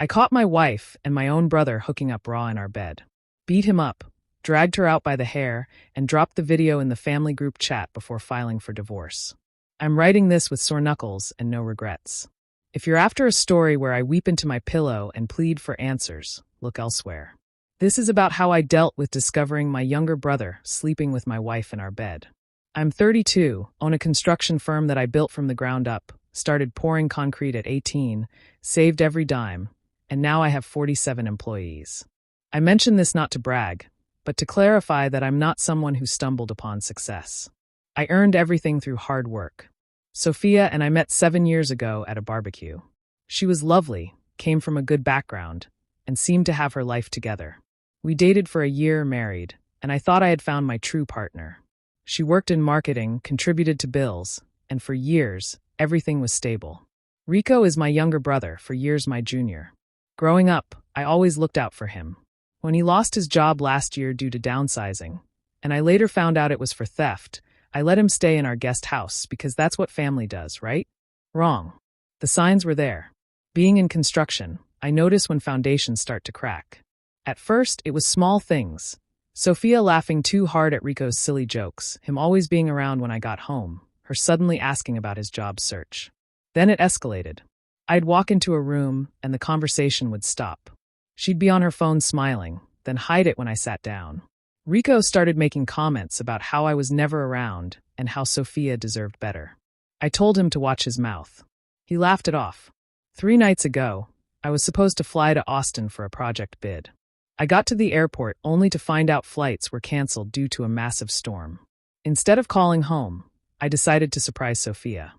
I caught my wife and my own brother hooking up raw in our bed. Beat him up, dragged her out by the hair, and dropped the video in the family group chat before filing for divorce. I'm writing this with sore knuckles and no regrets. If you're after a story where I weep into my pillow and plead for answers, look elsewhere. This is about how I dealt with discovering my younger brother sleeping with my wife in our bed. I'm 32, own a construction firm that I built from the ground up, started pouring concrete at 18, saved every dime, and now I have 47 employees. I mention this not to brag, but to clarify that I'm not someone who stumbled upon success. I earned everything through hard work. Sophia and I met 7 years ago at a barbecue. She was lovely, came from a good background, and seemed to have her life together. We dated for a year, married, and I thought I had found my true partner. She worked in marketing, contributed to bills, and for years, everything was stable. Rico is my younger brother, for years my junior. Growing up, I always looked out for him. When he lost his job last year due to downsizing, and I later found out it was for theft, I let him stay in our guest house because that's what family does, right? Wrong. The signs were there. Being in construction, I notice when foundations start to crack. At first, it was small things. Sophia laughing too hard at Rico's silly jokes, him always being around when I got home, her suddenly asking about his job search. Then it escalated. I'd walk into a room, and the conversation would stop. She'd be on her phone smiling, then hide it when I sat down. Rico started making comments about how I was never around and how Sophia deserved better. I told him to watch his mouth. He laughed it off. 3 nights ago, I was supposed to fly to Austin for a project bid. I got to the airport only to find out flights were canceled due to a massive storm. Instead of calling home, I decided to surprise Sophia.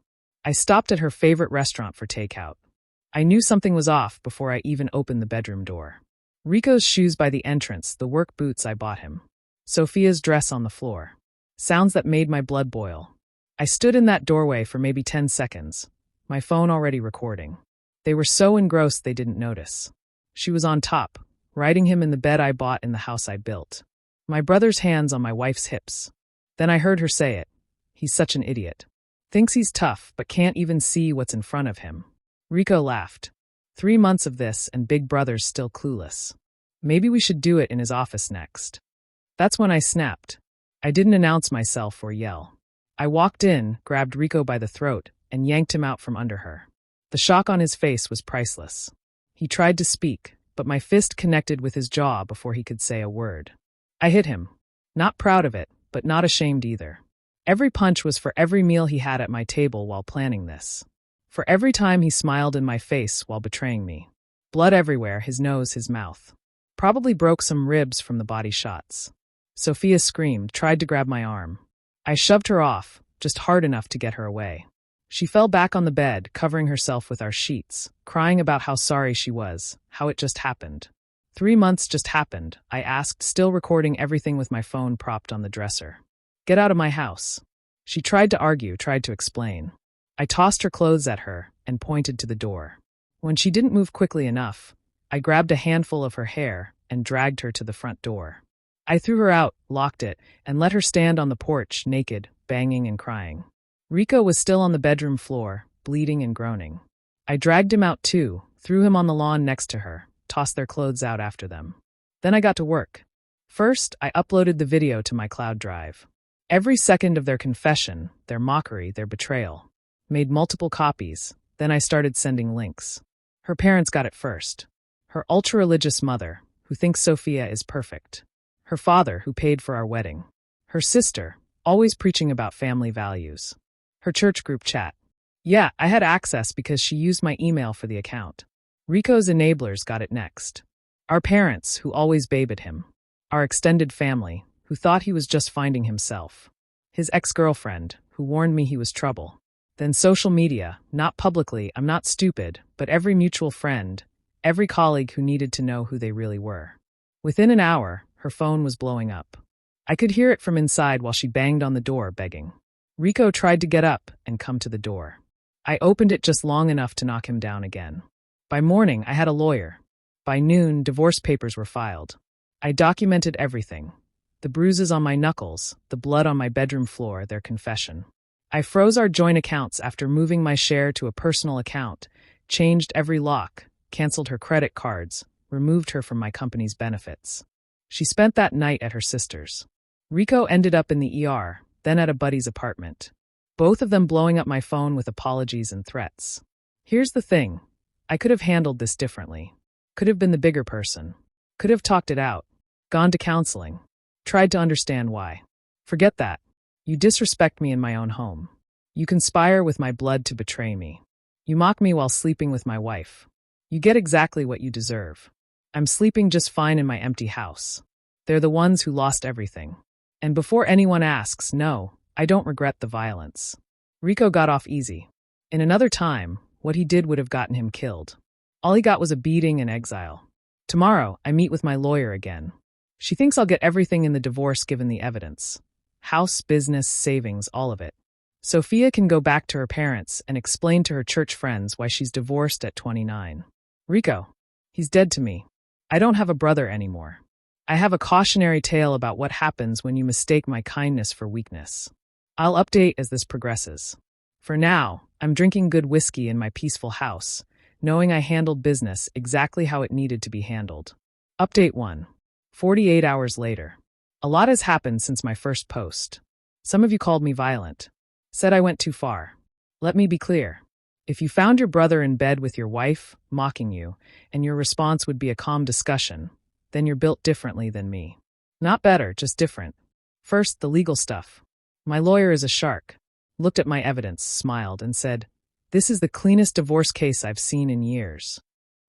I stopped at her favorite restaurant for takeout. I knew something was off before I even opened the bedroom door. Rico's shoes by the entrance, the work boots I bought him. Sophia's dress on the floor. Sounds that made my blood boil. I stood in that doorway for maybe 10 seconds, my phone already recording. They were so engrossed they didn't notice. She was on top, riding him in the bed I bought in the house I built. My brother's hands on my wife's hips. Then I heard her say it. He's such an idiot. Thinks he's tough, but can't even see what's in front of him. Rico laughed. 3 months of this and Big Brother's still clueless. Maybe we should do it in his office next. That's when I snapped. I didn't announce myself or yell. I walked in, grabbed Rico by the throat, and yanked him out from under her. The shock on his face was priceless. He tried to speak, but my fist connected with his jaw before he could say a word. I hit him. Not proud of it, but not ashamed either. Every punch was for every meal he had at my table while planning this. For every time he smiled in my face while betraying me. Blood everywhere, his nose, his mouth. Probably broke some ribs from the body shots. Sophia screamed, tried to grab my arm. I shoved her off, just hard enough to get her away. She fell back on the bed, covering herself with our sheets, crying about how sorry she was, how it just happened. 3 months just happened, I asked, still recording everything with my phone propped on the dresser. Get out of my house. She tried to argue, tried to explain. I tossed her clothes at her and pointed to the door. When she didn't move quickly enough, I grabbed a handful of her hair and dragged her to the front door. I threw her out, locked it, and let her stand on the porch, naked, banging and crying. Rico was still on the bedroom floor, bleeding and groaning. I dragged him out too, threw him on the lawn next to her, tossed their clothes out after them. Then I got to work. First, I uploaded the video to my cloud drive. Every second of their confession, their mockery, their betrayal. Made multiple copies, then I started sending links. Her parents got it first. Her ultra-religious mother, who thinks Sophia is perfect. Her father, who paid for our wedding. Her sister, always preaching about family values. Her church group chat. Yeah, I had access because she used my email for the account. Rico's enablers got it next. Our parents, who always babed him. Our extended family, who thought he was just finding himself. His ex-girlfriend, who warned me he was trouble. Then social media, not publicly, I'm not stupid, but every mutual friend, every colleague who needed to know who they really were. Within an hour, her phone was blowing up. I could hear it from inside while she banged on the door, begging. Rico tried to get up and come to the door. I opened it just long enough to knock him down again. By morning, I had a lawyer. By noon, divorce papers were filed. I documented everything. The bruises on my knuckles, the blood on my bedroom floor, their confession. I froze our joint accounts after moving my share to a personal account, changed every lock, canceled her credit cards, removed her from my company's benefits. She spent that night at her sister's. Rico ended up in the ER, then at a buddy's apartment. Both of them blowing up my phone with apologies and threats. Here's the thing. I could have handled this differently. Could have been the bigger person. Could have talked it out. Gone to counseling. Tried to understand why. Forget that. You disrespect me in my own home. You conspire with my blood to betray me. You mock me while sleeping with my wife. You get exactly what you deserve. I'm sleeping just fine in my empty house. They're the ones who lost everything. And before anyone asks, no, I don't regret the violence. Rico got off easy. In another time, what he did would have gotten him killed. All he got was a beating and exile. Tomorrow, I meet with my lawyer again. She thinks I'll get everything in the divorce given the evidence. House, business, savings, all of it. Sophia can go back to her parents and explain to her church friends why she's divorced at 29. Rico, he's dead to me. I don't have a brother anymore. I have a cautionary tale about what happens when you mistake my kindness for weakness. I'll update as this progresses. For now, I'm drinking good whiskey in my peaceful house, knowing I handled business exactly how it needed to be handled. Update 1. 48 hours later. A lot has happened since my first post. Some of you called me violent. Said I went too far. Let me be clear. If you found your brother in bed with your wife, mocking you, and your response would be a calm discussion, then you're built differently than me. Not better, just different. First, the legal stuff. My lawyer is a shark. Looked at my evidence, smiled, and said, "This is the cleanest divorce case I've seen in years."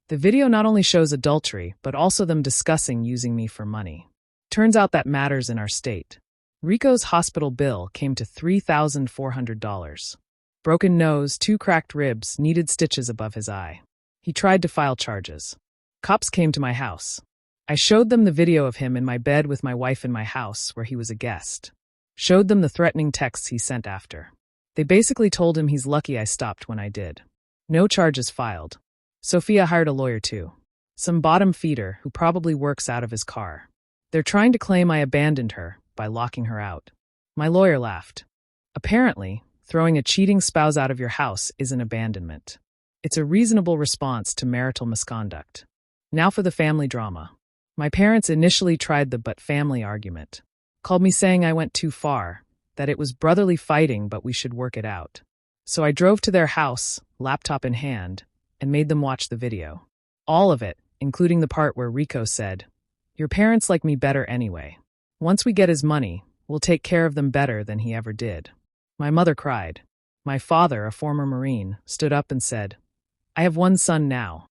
The video not only shows adultery, but also them discussing using me for money. Turns out that matters in our state. Rico's hospital bill came to $3,400. Broken nose, 2 cracked ribs, needed stitches above his eye. He tried to file charges. Cops came to my house. I showed them the video of him in my bed with my wife in my house where he was a guest. Showed them the threatening texts he sent after. They basically told him he's lucky I stopped when I did. No charges filed. Sophia hired a lawyer too. Some bottom feeder who probably works out of his car. They're trying to claim I abandoned her by locking her out. My lawyer laughed. Apparently, throwing a cheating spouse out of your house is an abandonment. It's a reasonable response to marital misconduct. Now for the family drama. My parents initially tried the but family argument. Called me saying I went too far, that it was brotherly fighting but we should work it out. So I drove to their house, laptop in hand, and made them watch the video. All of it, including the part where Rico said, "Your parents like me better anyway. Once we get his money, we'll take care of them better than he ever did." My mother cried. My father, a former Marine, stood up and said, "I have one son now."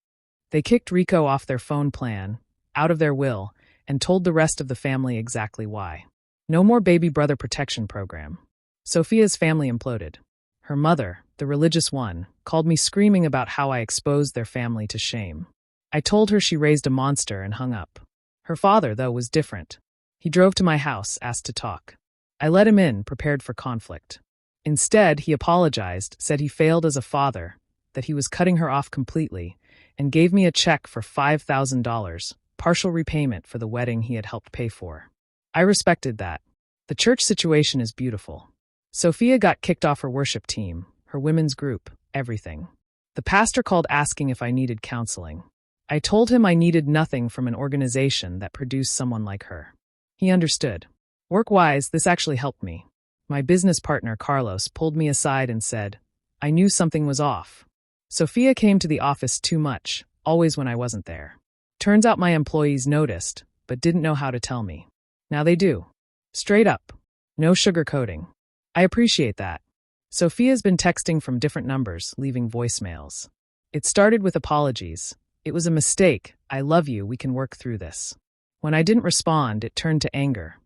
They kicked Rico off their phone plan, out of their will, and told the rest of the family exactly why. No more baby brother protection program. Sophia's family imploded. Her mother, the religious one, called me screaming about how I exposed their family to shame. I told her she raised a monster and hung up. Her father, though, was different. He drove to my house, asked to talk. I let him in, prepared for conflict. Instead, he apologized, said he failed as a father, that he was cutting her off completely, and gave me a check for $5,000, partial repayment for the wedding he had helped pay for. I respected that. The church situation is beautiful. Sophia got kicked off her worship team, her women's group, everything. The pastor called asking if I needed counseling. I told him I needed nothing from an organization that produced someone like her. He understood. Work-wise, this actually helped me. My business partner, Carlos, pulled me aside and said, "I knew something was off." Sophia came to the office too much, always when I wasn't there. Turns out my employees noticed, but didn't know how to tell me. Now they do. Straight up. No sugarcoating. I appreciate that. Sophia's been texting from different numbers, leaving voicemails. It started with apologies. "It was a mistake. I love you. We can work through this." When I didn't respond, it turned to anger.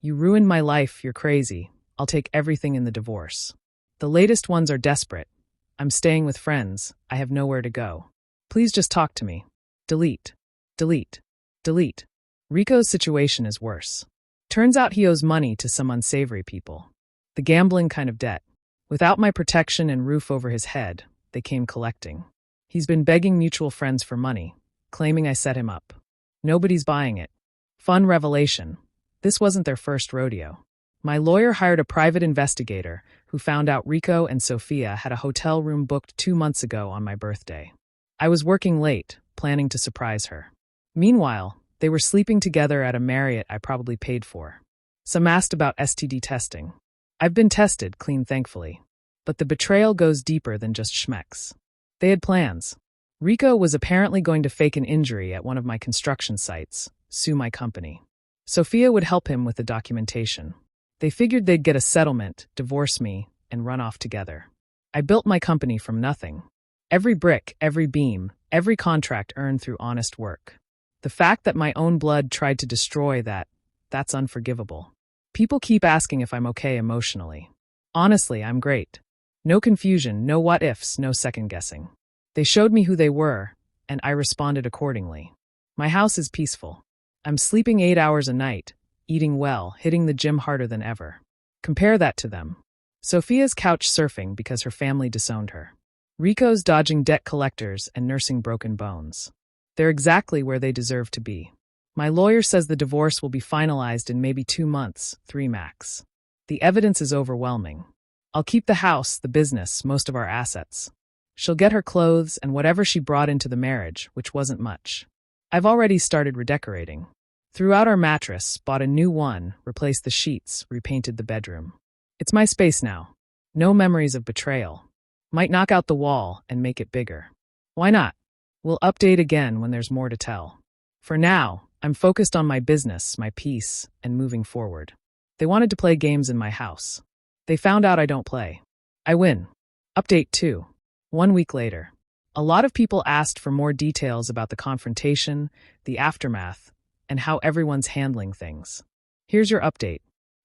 "You ruined my life. You're crazy. I'll take everything in the divorce." The latest ones are desperate. "I'm staying with friends. I have nowhere to go. Please just talk to me." Delete. Delete. Delete. Rico's situation is worse. Turns out he owes money to some unsavory people. The gambling kind of debt. Without my protection and roof over his head, they came collecting. He's been begging mutual friends for money, claiming I set him up. Nobody's buying it. Fun revelation. This wasn't their first rodeo. My lawyer hired a private investigator who found out Rico and Sophia had a hotel room booked 2 months ago on my birthday. I was working late, planning to surprise her. Meanwhile, they were sleeping together at a Marriott I probably paid for. Some asked about STD testing. I've been tested, clean thankfully. But the betrayal goes deeper than just schmecks. They had plans. Rico was apparently going to fake an injury at one of my construction sites, sue my company. Sophia would help him with the documentation. They figured they'd get a settlement, divorce me, and run off together. I built my company from nothing. Every brick, every beam, every contract earned through honest work. The fact that my own blood tried to destroy that's unforgivable. People keep asking if I'm okay emotionally. Honestly, I'm great. No confusion, no what-ifs, no second-guessing. They showed me who they were, and I responded accordingly. My house is peaceful. I'm sleeping 8 hours a night, eating well, hitting the gym harder than ever. Compare that to them. Sophia's couch surfing because her family disowned her. Rico's dodging debt collectors and nursing broken bones. They're exactly where they deserve to be. My lawyer says the divorce will be finalized in maybe 2 months, 3 max. The evidence is overwhelming. I'll keep the house, the business, most of our assets. She'll get her clothes and whatever she brought into the marriage, which wasn't much. I've already started redecorating. Threw out our mattress, bought a new one, replaced the sheets, repainted the bedroom. It's my space now. No memories of betrayal. Might knock out the wall and make it bigger. Why not? We'll update again when there's more to tell. For now, I'm focused on my business, my peace, and moving forward. They wanted to play games in my house. They found out I don't play. I win. Update 2. 1 week later. A lot of people asked for more details about the confrontation, the aftermath, and how everyone's handling things. Here's your update.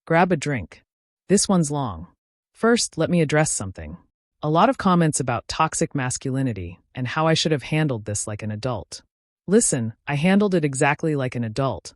Grab a drink. This one's long. First, let me address something. A lot of comments about toxic masculinity and how I should have handled this like an adult. Listen, I handled it exactly like an adult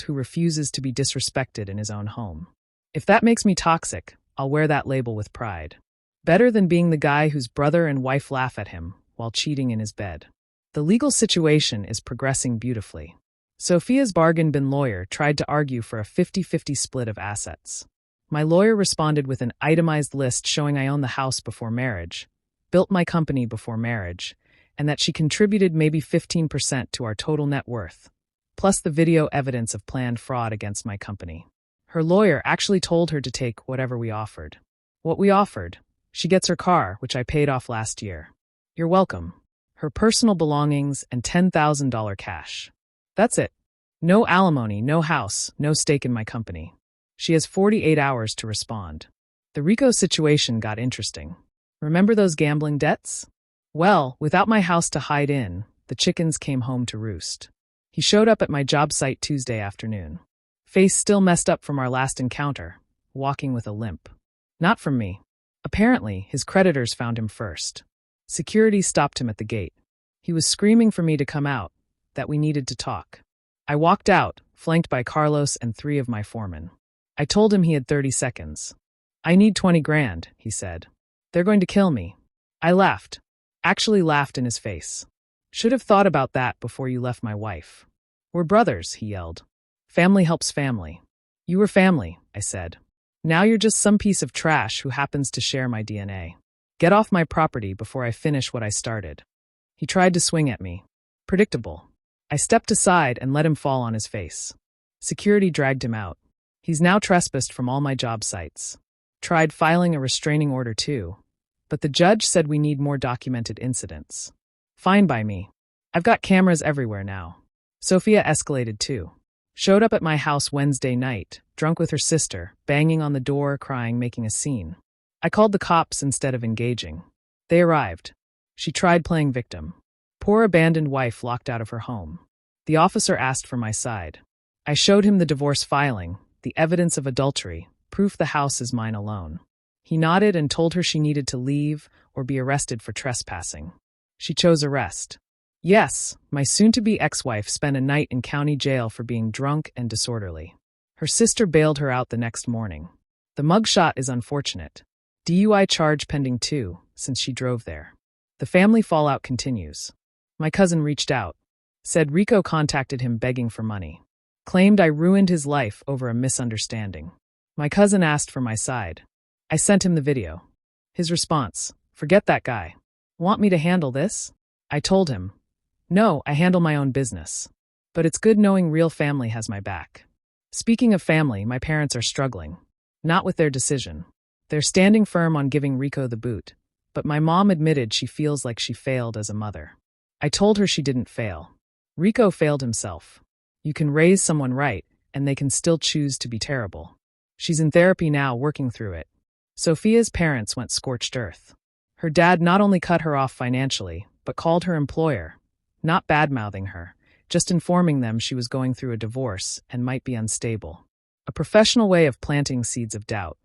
who refuses to be disrespected in his own home. If that makes me toxic, I'll wear that label with pride. Better than being the guy whose brother and wife laugh at him while cheating in his bed. The legal situation is progressing beautifully. Sophia's bargain bin lawyer tried to argue for a 50-50 split of assets. My lawyer responded with an itemized list showing I own the house before marriage, built my company before marriage, and that she contributed maybe 15% to our total net worth, plus the video evidence of planned fraud against my company. Her lawyer actually told her to take whatever we offered. What we offered? She gets her car, which I paid off last year. You're welcome. Her personal belongings and $10,000 cash. That's it. No alimony, no house, no stake in my company. She has 48 hours to respond. The Rico situation got interesting. Remember those gambling debts? Well, without my house to hide in, the chickens came home to roost. He showed up at my job site Tuesday afternoon. Face still messed up from our last encounter, walking with a limp. Not from me. Apparently, his creditors found him first. Security stopped him at the gate. He was screaming for me to come out, that we needed to talk. I walked out, flanked by Carlos and 3 of my foremen. I told him he had 30 seconds. I need 20 grand, he said. They're going to kill me. I laughed. Actually laughed in his face. Should have thought about that before you left my wife. We're brothers, he yelled. Family helps family. You were family, I said. Now you're just some piece of trash who happens to share my DNA. Get off my property before I finish what I started. He tried to swing at me. Predictable. I stepped aside and let him fall on his face. Security dragged him out. He's now trespassed from all my job sites. Tried filing a restraining order too, but the judge said we need more documented incidents. Fine by me. I've got cameras everywhere now. Sophia escalated too. Showed up at my house Wednesday night, drunk with her sister, banging on the door, crying, making a scene. I called the cops instead of engaging. They arrived. She tried playing victim. Poor abandoned wife locked out of her home. The officer asked for my side. I showed him the divorce filing, the evidence of adultery, proof the house is mine alone. He nodded and told her she needed to leave or be arrested for trespassing. She chose arrest. Yes, my soon-to-be ex-wife spent a night in county jail for being drunk and disorderly. Her sister bailed her out the next morning. The mugshot is unfortunate. DUI charge pending too, since she drove there. The family fallout continues. My cousin reached out. Said Rico contacted him begging for money. Claimed I ruined his life over a misunderstanding. My cousin asked for my side. I sent him the video. His response, forget that guy. Want me to handle this? I told him. No, I handle my own business. But it's good knowing real family has my back. Speaking of family, my parents are struggling. Not with their decision. They're standing firm on giving Rico the boot, but my mom admitted she feels like she failed as a mother. I told her she didn't fail. Rico failed himself. You can raise someone right, and they can still choose to be terrible. She's in therapy now, working through it. Sophia's parents went scorched earth. Her dad not only cut her off financially, but called her employer, not bad-mouthing her, just informing them she was going through a divorce and might be unstable. A professional way of planting seeds of doubt.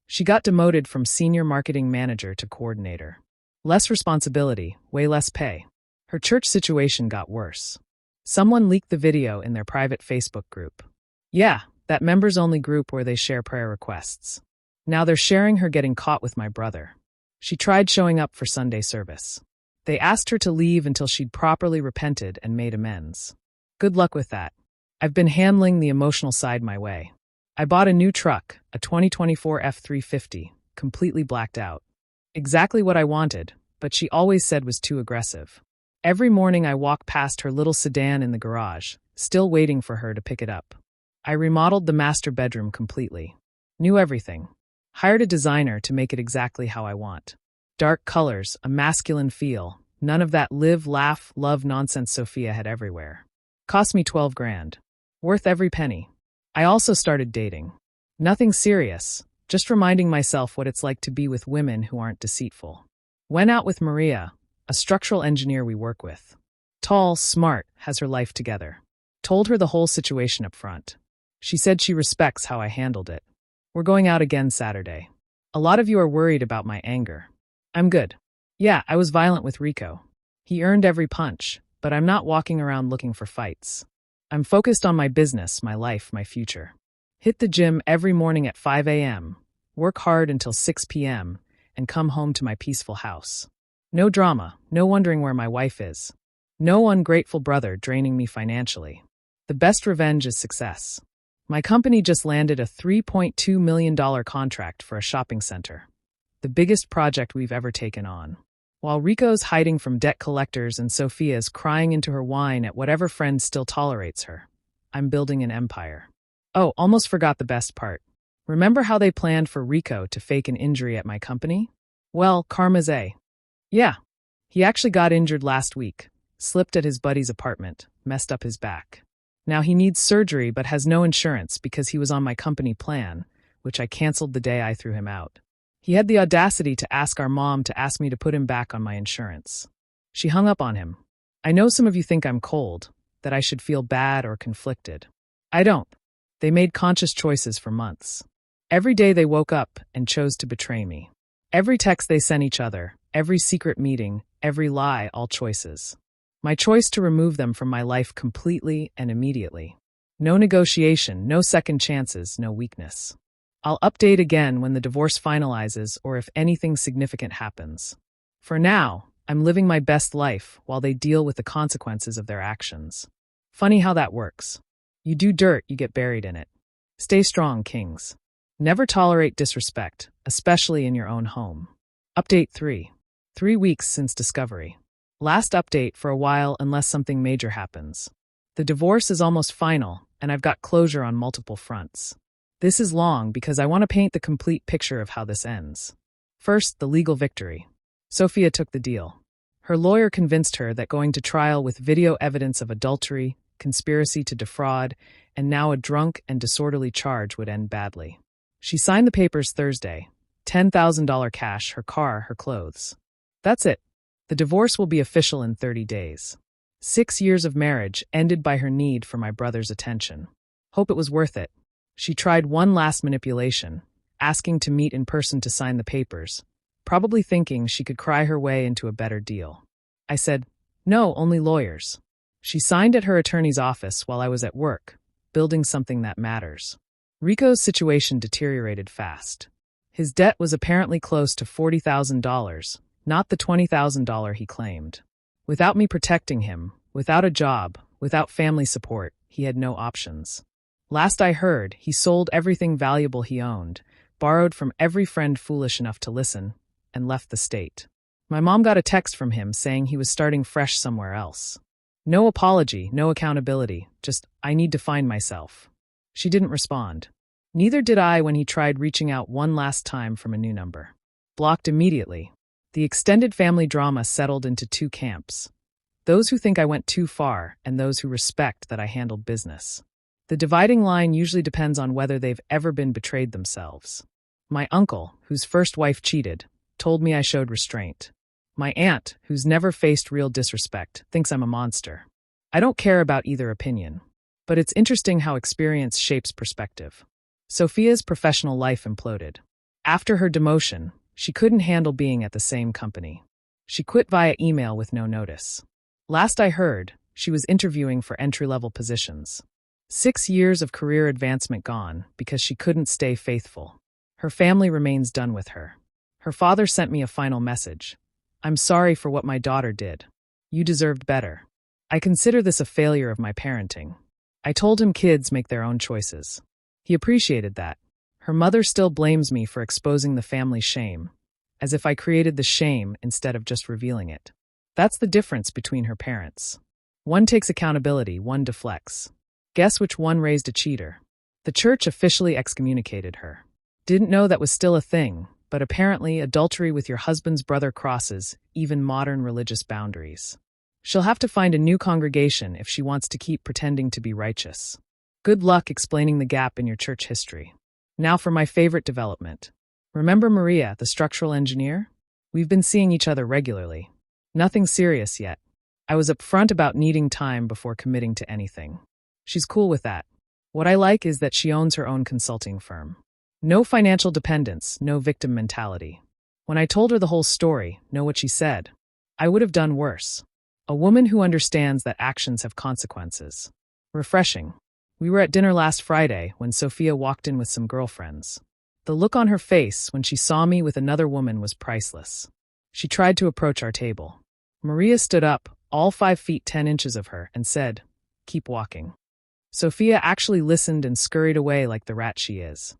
She got demoted from senior marketing manager to coordinator. Less responsibility, way less pay. Her church situation got worse. Someone leaked the video in their private Facebook group. Yeah, that members-only group where they share prayer requests. Now they're sharing her getting caught with my brother. She tried showing up for Sunday service. They asked her to leave until she'd properly repented and made amends. Good luck with that. I've been handling the emotional side my way. I bought a new truck, a 2024 F350, completely blacked out. Exactly what I wanted, but she always said was too aggressive. Every morning I walk past her little sedan in the garage, still waiting for her to pick it up. I remodeled the master bedroom completely. Knew everything. Hired a designer to make it exactly how I want. Dark colors, a masculine feel, none of that live, laugh, love nonsense Sophia had everywhere. Cost me 12 grand. Worth every penny. I also started dating. Nothing serious, just reminding myself what it's like to be with women who aren't deceitful. Went out with Maria, a structural engineer we work with. Tall, smart, has her life together. Told her the whole situation up front. She said she respects how I handled it. We're going out again Saturday. A lot of you are worried about my anger. I'm good. Yeah, I was violent with Rico. He earned every punch, but I'm not walking around looking for fights. I'm focused on my business, my life, my future. Hit the gym every morning at 5 a.m., work hard until 6 p.m., and come home to my peaceful house. No drama, no wondering where my wife is. No ungrateful brother draining me financially. The best revenge is success. My company just landed a $3.2 million contract for a shopping center. The biggest project we've ever taken on. While Rico's hiding from debt collectors and Sophia's crying into her wine at whatever friend still tolerates her, I'm building an empire. Oh, almost forgot the best part. Remember how they planned for Rico to fake an injury at my company? Well, karma's a. Yeah. He actually got injured last week, slipped at his buddy's apartment, messed up his back. Now he needs surgery but has no insurance because he was on my company plan, which I canceled the day I threw him out. He had the audacity to ask our mom to ask me to put him back on my insurance. She hung up on him. I know some of you think I'm cold, that I should feel bad or conflicted. I don't. They made conscious choices for months. Every day they woke up and chose to betray me. Every text they sent each other, every secret meeting, every lie, all choices. My choice to remove them from my life completely and immediately. No negotiation, no second chances, no weakness. I'll update again when the divorce finalizes or if anything significant happens. For now, I'm living my best life while they deal with the consequences of their actions. Funny how that works. You do dirt, you get buried in it. Stay strong, kings. Never tolerate disrespect, especially in your own home. Update 3. 3 weeks since discovery. Last update for a while unless something major happens. The divorce is almost final, and I've got closure on multiple fronts. This is long because I want to paint the complete picture of how this ends. First, the legal victory. Sophia took the deal. Her lawyer convinced her that going to trial with video evidence of adultery, conspiracy to defraud, and now a drunk and disorderly charge would end badly. She signed the papers Thursday. $10,000 cash, her car, her clothes. That's it. The divorce will be official in 30 days. 6 years of marriage ended by her need for my brother's attention. Hope it was worth it. She tried one last manipulation, asking to meet in person to sign the papers, probably thinking she could cry her way into a better deal. I said, no, only lawyers. She signed at her attorney's office while I was at work, building something that matters. Rico's situation deteriorated fast. His debt was apparently close to $40,000, not the $20,000 he claimed. Without me protecting him, without a job, without family support, he had no options. Last I heard, he sold everything valuable he owned, borrowed from every friend foolish enough to listen, and left the state. My mom got a text from him saying he was starting fresh somewhere else. No apology, no accountability, just, I need to find myself. She didn't respond. Neither did I when he tried reaching out one last time from a new number. Blocked immediately. The extended family drama settled into two camps. Those who think I went too far, and those who respect that I handled business. The dividing line usually depends on whether they've ever been betrayed themselves. My uncle, whose first wife cheated, told me I showed restraint. My aunt, who's never faced real disrespect, thinks I'm a monster. I don't care about either opinion. But it's interesting how experience shapes perspective. Sophia's professional life imploded. After her demotion, she couldn't handle being at the same company. She quit via email with no notice. Last I heard, she was interviewing for entry-level positions. 6 years of career advancement gone because she couldn't stay faithful. Her family remains done with her. Her father sent me a final message. I'm sorry for what my daughter did. You deserved better. I consider this a failure of my parenting. I told him kids make their own choices. He appreciated that. Her mother still blames me for exposing the family shame, as if I created the shame instead of just revealing it. That's the difference between her parents. One takes accountability, one deflects. Guess which one raised a cheater? The church officially excommunicated her. Didn't know that was still a thing, but apparently adultery with your husband's brother crosses even modern religious boundaries. She'll have to find a new congregation if she wants to keep pretending to be righteous. Good luck explaining the gap in your church history. Now for my favorite development. Remember Maria, the structural engineer? We've been seeing each other regularly. Nothing serious yet. I was upfront about needing time before committing to anything. She's cool with that. What I like is that she owns her own consulting firm. No financial dependence, no victim mentality. When I told her the whole story, know what she said? I would have done worse. A woman who understands that actions have consequences. Refreshing. We were at dinner last Friday when Sophia walked in with some girlfriends. The look on her face when she saw me with another woman was priceless. She tried to approach our table. Maria stood up, all 5 feet 10 inches of her, and said, "Keep walking." Sophia actually listened and scurried away like the rat she is.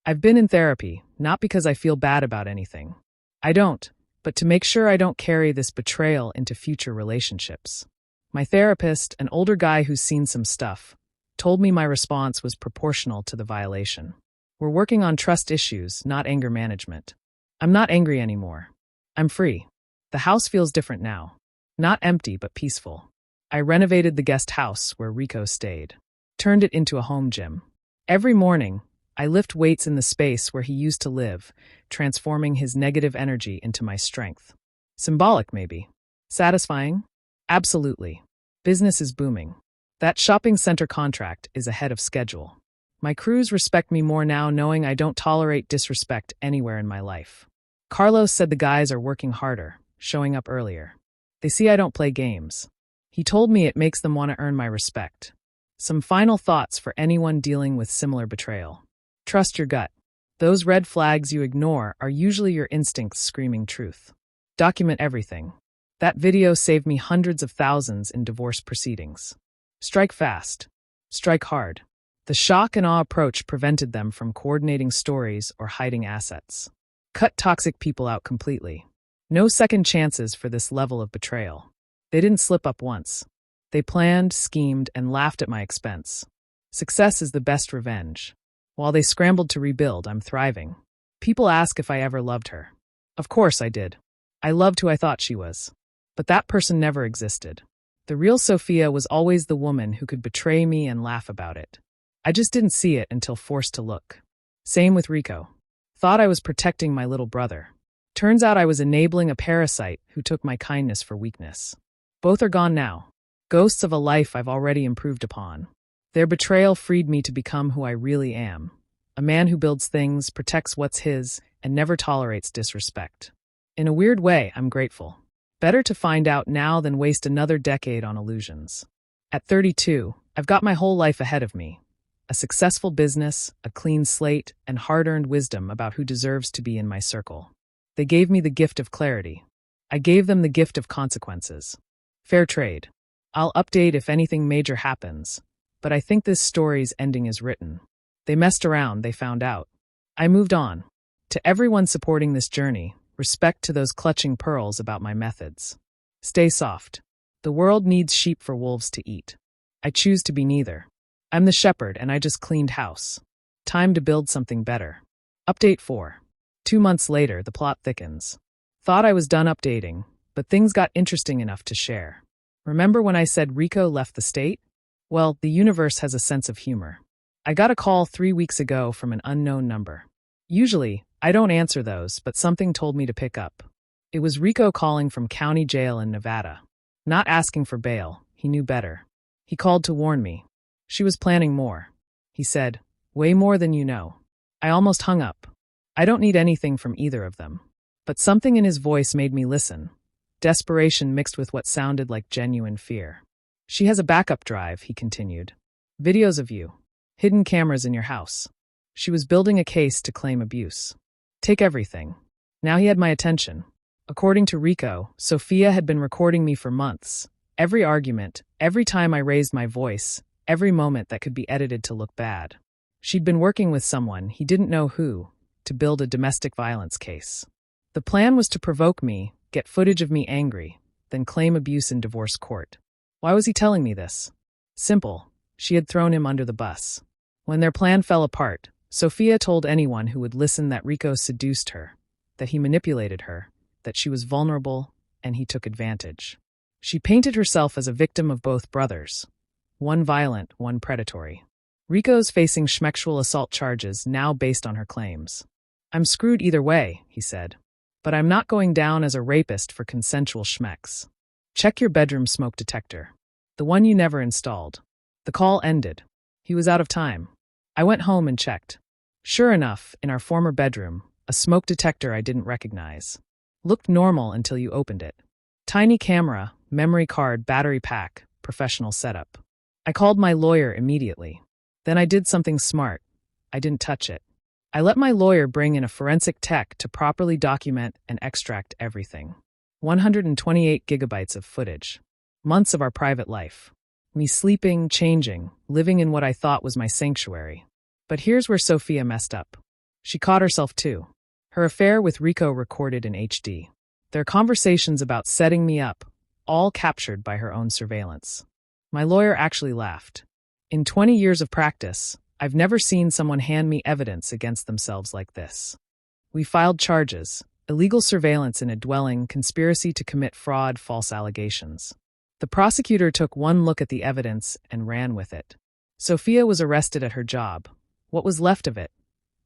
I've been in therapy, not because I feel bad about anything. I don't, but to make sure I don't carry this betrayal into future relationships. My therapist, an older guy who's seen some stuff, told me my response was proportional to the violation. We're working on trust issues, not anger management. I'm not angry anymore. I'm free. The house feels different now. Not empty, but peaceful. I renovated the guest house where Rico stayed. Turned it into a home gym. Every morning, I lift weights in the space where he used to live, transforming his negative energy into my strength. Symbolic, maybe. Satisfying? Absolutely. Business is booming. That shopping center contract is ahead of schedule. My crews respect me more now knowing I don't tolerate disrespect anywhere in my life. Carlos said the guys are working harder, showing up earlier. They see I don't play games. He told me it makes them want to earn my respect. Some final thoughts for anyone dealing with similar betrayal. Trust your gut. Those red flags you ignore are usually your instincts screaming truth. Document everything. That video saved me hundreds of thousands in divorce proceedings. Strike fast. Strike hard. The shock and awe approach prevented them from coordinating stories or hiding assets. Cut toxic people out completely. No second chances for this level of betrayal. They didn't slip up once. They planned, schemed, and laughed at my expense. Success is the best revenge. While they scrambled to rebuild, I'm thriving. People ask if I ever loved her. Of course I did. I loved who I thought she was. But that person never existed. The real Sophia was always the woman who could betray me and laugh about it. I just didn't see it until forced to look. Same with Rico. Thought I was protecting my little brother. Turns out I was enabling a parasite who took my kindness for weakness. Both are gone now. Ghosts of a life I've already improved upon. Their betrayal freed me to become who I really am. A man who builds things, protects what's his, and never tolerates disrespect. In a weird way, I'm grateful. Better to find out now than waste another decade on illusions. At 32, I've got my whole life ahead of me. A successful business, a clean slate, and hard-earned wisdom about who deserves to be in my circle. They gave me the gift of clarity. I gave them the gift of consequences. Fair trade. I'll update if anything major happens, but I think this story's ending is written. They messed around, they found out. I moved on. To everyone supporting this journey, respect to those clutching pearls about my methods. Stay soft. The world needs sheep for wolves to eat. I choose to be neither. I'm the shepherd and I just cleaned house. Time to build something better. Update 4. 2 months later, the plot thickens. Thought I was done updating, but things got interesting enough to share. Remember when I said Rico left the state? Well, the universe has a sense of humor. I got a call 3 weeks ago from an unknown number. Usually, I don't answer those, but something told me to pick up. It was Rico calling from county jail in Nevada. Not asking for bail, he knew better. He called to warn me. She was planning more. He said, way more than you know. I almost hung up. I don't need anything from either of them. But something in his voice made me listen. Desperation mixed with what sounded like genuine fear. She has a backup drive, he continued. Videos of you. Hidden cameras in your house. She was building a case to claim abuse. Take everything. Now he had my attention. According to Rico, Sophia had been recording me for months. Every argument, every time I raised my voice, every moment that could be edited to look bad. She'd been working with someone, he didn't know who, to build a domestic violence case. The plan was to provoke me, get footage of me angry, then claim abuse in divorce court. Why was he telling me this? Simple. She had thrown him under the bus. When their plan fell apart, Sophia told anyone who would listen that Rico seduced her, that he manipulated her, that she was vulnerable, and he took advantage. She painted herself as a victim of both brothers. One violent, one predatory. Rico's facing schmexual assault charges now based on her claims. I'm screwed either way, he said. But I'm not going down as a rapist for consensual schmex. Check your bedroom smoke detector. The one you never installed. The call ended. He was out of time. I went home and checked. Sure enough, in our former bedroom, a smoke detector I didn't recognize. Looked normal until you opened it. Tiny camera, memory card, battery pack, professional setup. I called my lawyer immediately. Then I did something smart. I didn't touch it. I let my lawyer bring in a forensic tech to properly document and extract everything. 128 gigabytes of footage. Months of our private life. Me sleeping, changing, living in what I thought was my sanctuary. But here's where Sophia messed up. She caught herself too. Her affair with Rico recorded in HD. Their conversations about setting me up, all captured by her own surveillance. My lawyer actually laughed. In 20 years of practice, I've never seen someone hand me evidence against themselves like this. We filed charges, illegal surveillance in a dwelling, conspiracy to commit fraud, false allegations. The prosecutor took one look at the evidence and ran with it. Sophia was arrested at her job. What was left of it?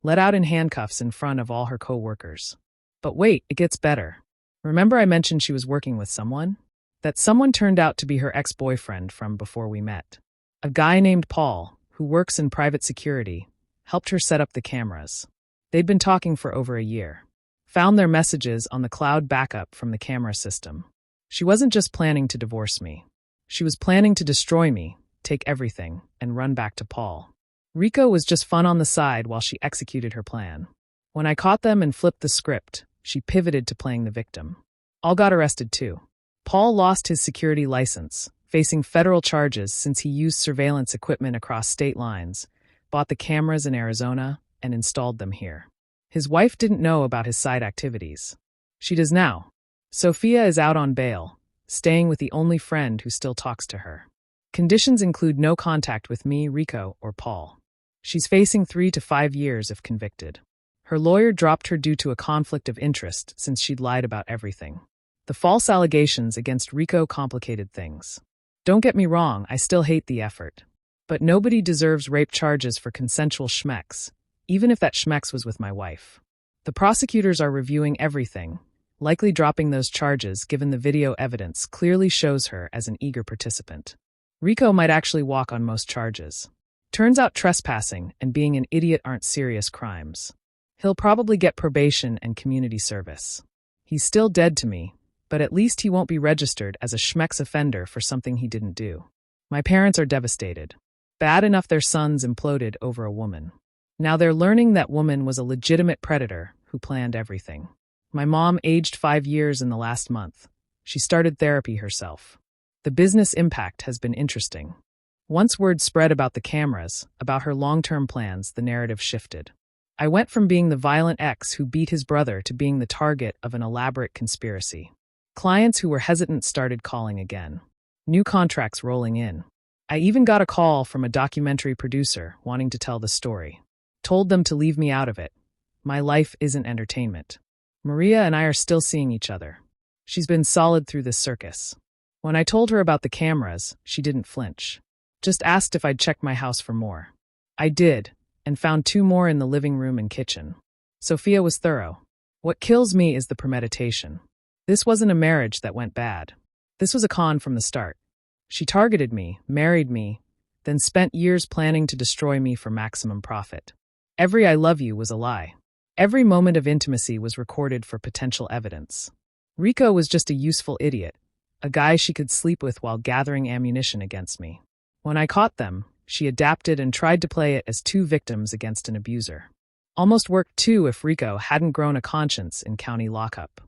Let out in handcuffs in front of all her co-workers. But wait, it gets better. Remember I mentioned she was working with someone? That someone turned out to be her ex-boyfriend from before we met. A guy named Paul, who works in private security, helped her set up the cameras. They'd been talking for over a year. Found their messages on the cloud backup from the camera system. She wasn't just planning to divorce me. She was planning to destroy me, take everything, and run back to Paul. Rico was just fun on the side while she executed her plan. When I caught them and flipped the script, she pivoted to playing the victim. All got arrested too. Paul lost his security license, facing federal charges since he used surveillance equipment across state lines, bought the cameras in Arizona, and installed them here. His wife didn't know about his side activities. She does now. Sophia is out on bail, staying with the only friend who still talks to her. Conditions include no contact with me, Rico, or Paul. She's facing 3 to 5 years if convicted. Her lawyer dropped her due to a conflict of interest since she'd lied about everything. The false allegations against Rico complicated things. Don't get me wrong, I still hate the effort. But nobody deserves rape charges for consensual schmex, even if that schmex was with my wife. The prosecutors are reviewing everything, likely dropping those charges given the video evidence clearly shows her as an eager participant. Rico might actually walk on most charges. Turns out trespassing and being an idiot aren't serious crimes. He'll probably get probation and community service. He's still dead to me, but at least he won't be registered as a schmex offender for something he didn't do. My parents are devastated. Bad enough their sons imploded over a woman. Now they're learning that woman was a legitimate predator who planned everything. My mom aged 5 years in the last month. She started therapy herself. The business impact has been interesting. Once word spread about the cameras, about her long-term plans, the narrative shifted. I went from being the violent ex who beat his brother to being the target of an elaborate conspiracy. Clients who were hesitant started calling again. New contracts rolling in. I even got a call from a documentary producer wanting to tell the story. Told them to leave me out of it. My life isn't entertainment. Maria and I are still seeing each other. She's been solid through this circus. When I told her about the cameras, she didn't flinch. Just asked if I'd check my house for more. I did, and found 2 more in the living room and kitchen. Sophia was thorough. What kills me is the premeditation. This wasn't a marriage that went bad. This was a con from the start. She targeted me, married me, then spent years planning to destroy me for maximum profit. Every "I love you" was a lie. Every moment of intimacy was recorded for potential evidence. Rico was just a useful idiot, a guy she could sleep with while gathering ammunition against me. When I caught them, she adapted and tried to play it as 2 victims against an abuser. Almost worked too if Rico hadn't grown a conscience in county lockup.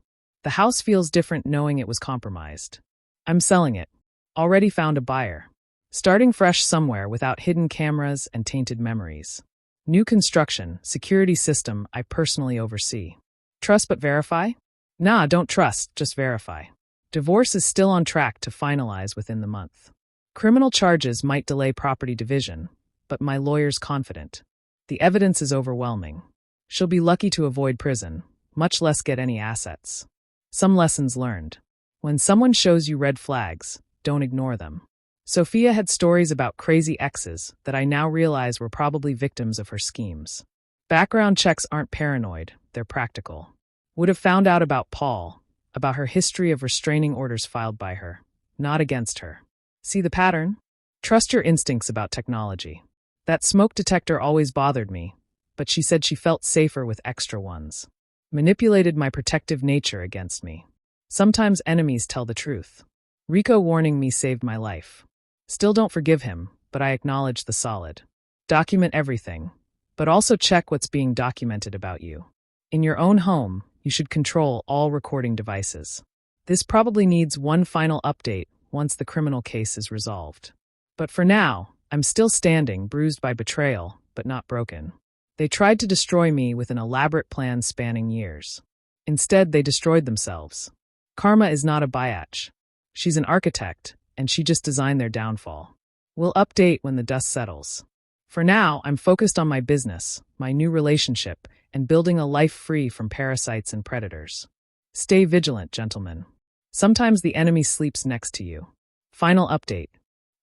The house feels different knowing it was compromised. I'm selling it. Already found a buyer. Starting fresh somewhere without hidden cameras and tainted memories. New construction, security system I personally oversee. Trust but verify? Nah, don't trust, just verify. Divorce is still on track to finalize within the month. Criminal charges might delay property division, but my lawyer's confident. The evidence is overwhelming. She'll be lucky to avoid prison, much less get any assets. Some lessons learned. When someone shows you red flags, don't ignore them. Sophia had stories about crazy exes that I now realize were probably victims of her schemes. Background checks aren't paranoid, they're practical. Would have found out about Paul, about her history of restraining orders filed by her, not against her. See the pattern? Trust your instincts about technology. That smoke detector always bothered me, but she said she felt safer with extra ones. Manipulated my protective nature against me. Sometimes enemies tell the truth. Rico warning me saved my life. Still don't forgive him, but I acknowledge the solid. Document everything, but also check what's being documented about you. In your own home, you should control all recording devices. This probably needs one final update once the criminal case is resolved. But for now, I'm still standing, bruised by betrayal, but not broken. They tried to destroy me with an elaborate plan spanning years. Instead, they destroyed themselves. Karma is not a biatch. She's an architect, and she just designed their downfall. We'll update when the dust settles. For now, I'm focused on my business, my new relationship, and building a life free from parasites and predators. Stay vigilant, gentlemen. Sometimes the enemy sleeps next to you. Final update.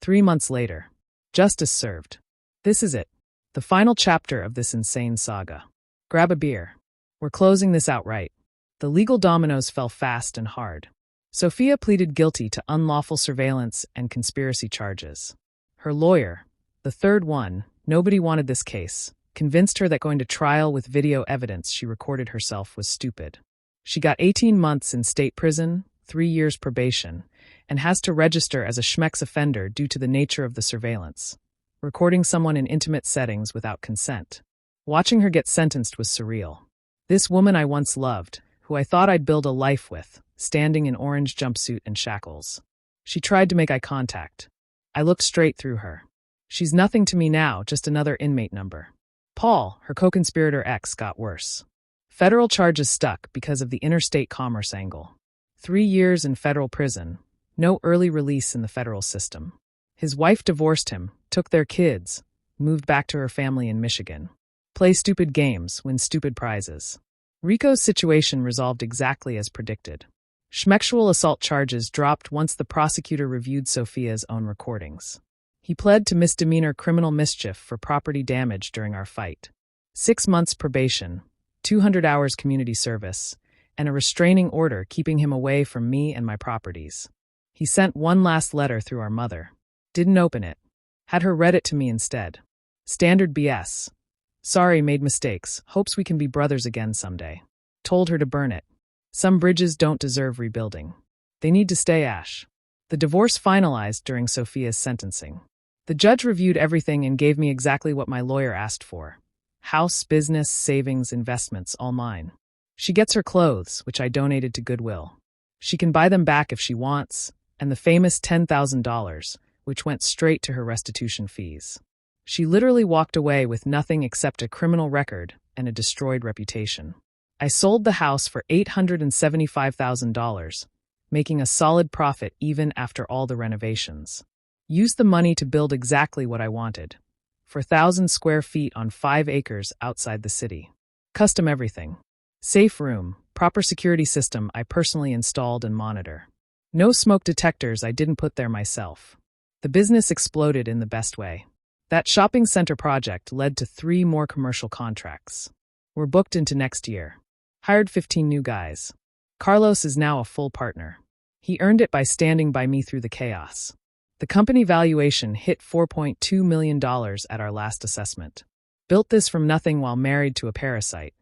3 months later. Justice served. This is it. The final chapter of this insane saga. Grab a beer. We're closing this out right. The legal dominoes fell fast and hard. Sophia pleaded guilty to unlawful surveillance and conspiracy charges. Her lawyer, the third one, nobody wanted this case, convinced her that going to trial with video evidence she recorded herself was stupid. She got 18 months in state prison, 3 years probation, and has to register as a schmex offender due to the nature of the surveillance. Recording someone in intimate settings without consent. Watching her get sentenced was surreal. This woman I once loved, who I thought I'd build a life with, standing in orange jumpsuit and shackles. She tried to make eye contact. I looked straight through her. She's nothing to me now, just another inmate number. Paul, her co-conspirator ex, got worse. Federal charges stuck because of the interstate commerce angle. 3 years in federal prison, no early release in the federal system. His wife divorced him, took their kids, moved back to her family in Michigan. Play stupid games, win stupid prizes. Rico's situation resolved exactly as predicted. Schmexual assault charges dropped once the prosecutor reviewed Sophia's own recordings. He pled to misdemeanor criminal mischief for property damage during our fight. 6 months probation, 200 hours community service, and a restraining order keeping him away from me and my properties. He sent one last letter through our mother. Didn't open it. Had her read it to me instead. Standard BS. Sorry, made mistakes. Hopes we can be brothers again someday. Told her to burn it. Some bridges don't deserve rebuilding. They need to stay ash. The divorce finalized during Sophia's sentencing. The judge reviewed everything and gave me exactly what my lawyer asked for. House, business, savings, investments, all mine. She gets her clothes, which I donated to Goodwill. She can buy them back if she wants, and the famous $10,000, which went straight to her restitution fees. She literally walked away with nothing except a criminal record and a destroyed reputation. I sold the house for $875,000, making a solid profit even after all the renovations. Used the money to build exactly what I wanted. 4,000 square feet on 5 acres outside the city. Custom everything. Safe room, proper security system I personally installed and monitor. No smoke detectors I didn't put there myself. The business exploded in the best way. That shopping center project led to 3 more commercial contracts. We're booked into next year. Hired 15 new guys. Carlos is now a full partner. He earned it by standing by me through the chaos. The company valuation hit $4.2 million at our last assessment. Built this from nothing while married to a parasite.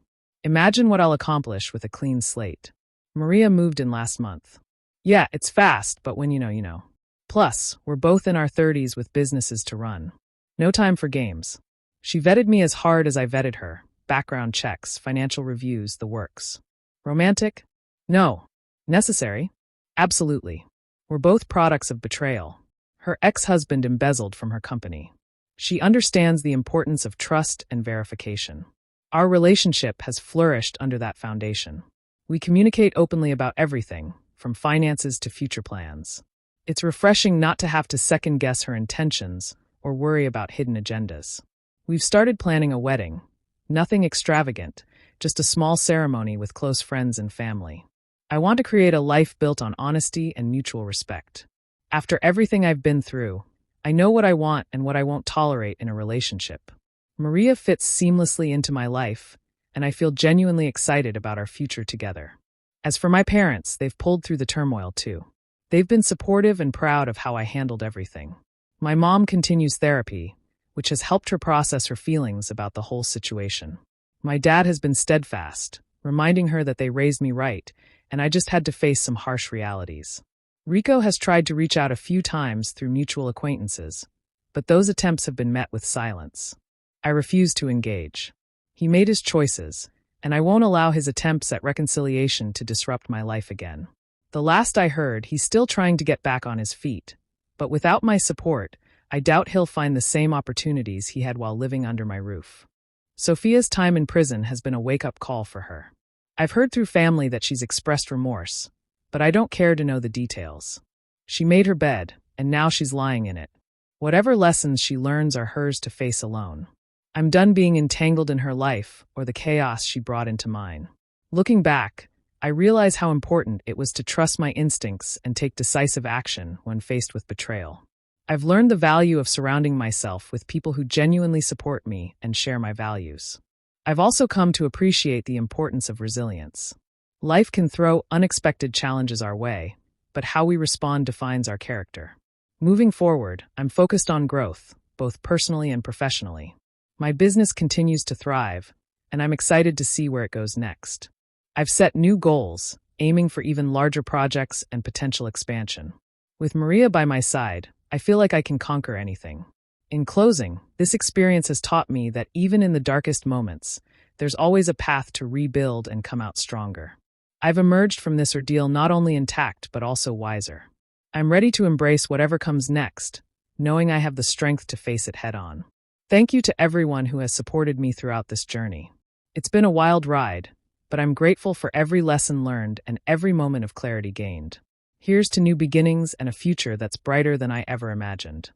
Imagine what I'll accomplish with a clean slate. Maria moved in last month. Yeah, it's fast, but when you know, you know. Plus, we're both in our 30s with businesses to run. No time for games. She vetted me as hard as I vetted her. Background checks, financial reviews, the works. Romantic? No. Necessary? Absolutely. We're both products of betrayal. Her ex-husband embezzled from her company. She understands the importance of trust and verification. Our relationship has flourished under that foundation. We communicate openly about everything, from finances to future plans. It's refreshing not to have to second-guess her intentions or worry about hidden agendas. We've started planning a wedding. Nothing extravagant, just a small ceremony with close friends and family. I want to create a life built on honesty and mutual respect. After everything I've been through, I know what I want and what I won't tolerate in a relationship. Maria fits seamlessly into my life, and I feel genuinely excited about our future together. As for my parents, they've pulled through the turmoil too. They've been supportive and proud of how I handled everything. My mom continues therapy, which has helped her process her feelings about the whole situation. My dad has been steadfast, reminding her that they raised me right, and I just had to face some harsh realities. Rico has tried to reach out a few times through mutual acquaintances, but those attempts have been met with silence. I refuse to engage. He made his choices, and I won't allow his attempts at reconciliation to disrupt my life again. The last I heard, he's still trying to get back on his feet, but without my support, I doubt he'll find the same opportunities he had while living under my roof. Sophia's time in prison has been a wake-up call for her. I've heard through family that she's expressed remorse, but I don't care to know the details. She made her bed, and now she's lying in it. Whatever lessons she learns are hers to face alone. I'm done being entangled in her life or the chaos she brought into mine. Looking back, I realize how important it was to trust my instincts and take decisive action when faced with betrayal. I've learned the value of surrounding myself with people who genuinely support me and share my values. I've also come to appreciate the importance of resilience. Life can throw unexpected challenges our way, but how we respond defines our character. Moving forward, I'm focused on growth, both personally and professionally. My business continues to thrive, and I'm excited to see where it goes next. I've set new goals, aiming for even larger projects and potential expansion. With Maria by my side, I feel like I can conquer anything. In closing, this experience has taught me that even in the darkest moments, there's always a path to rebuild and come out stronger. I've emerged from this ordeal not only intact but also wiser. I'm ready to embrace whatever comes next, knowing I have the strength to face it head-on. Thank you to everyone who has supported me throughout this journey. It's been a wild ride, but I'm grateful for every lesson learned and every moment of clarity gained. Here's to new beginnings and a future that's brighter than I ever imagined.